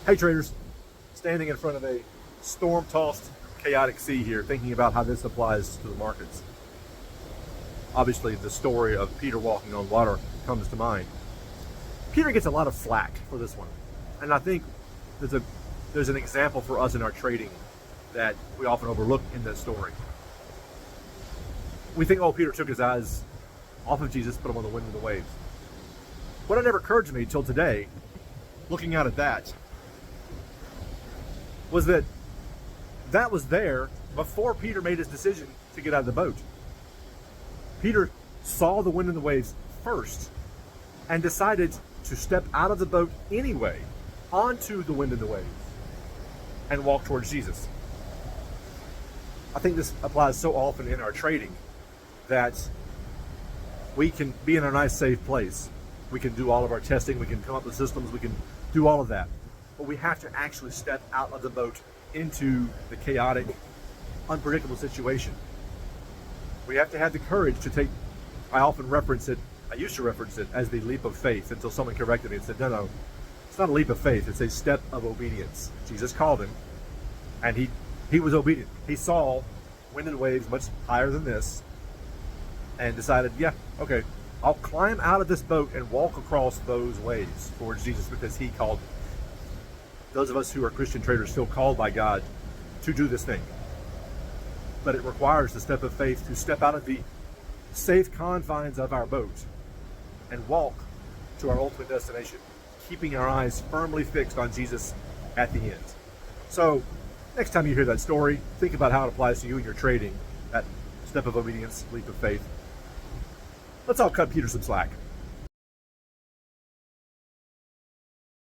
Hey traders, standing in front of a storm-tossed, chaotic sea here, thinking about how this applies to the markets. Obviously, the story of Peter walking on water comes to mind. Peter gets a lot of flack for this one, and I think there's an example for us in our trading that we often overlook in that story. We think, oh, Peter took his eyes off of Jesus, put them on the wind and the waves. What never occurred to me till today, looking out at that, was that was there before Peter made his decision to get out of the boat. Peter saw the wind and the waves first and decided to step out of the boat anyway onto the wind and the waves and walk towards Jesus. I think this applies so often in our trading that we can be in a nice safe place. We can do all of our testing, we can come up with systems, we can do all of that. But we have to actually step out of the boat into the chaotic, unpredictable situation. We have to have the courage to take, I used to reference it as the leap of faith until someone corrected me and said, no, it's not a leap of faith, it's a step of obedience. Jesus called him, and he was obedient. He saw wind and waves much higher than this, and decided, yeah, okay, I'll climb out of this boat and walk across those waves towards Jesus because he called me. Those of us who are Christian traders feel called by God to do this thing. But it requires the step of faith to step out of the safe confines of our boat and walk to our ultimate destination, keeping our eyes firmly fixed on Jesus at the end. So next time you hear that story, think about how it applies to you in your trading, that step of obedience, leap of faith. Let's all cut Peter some slack.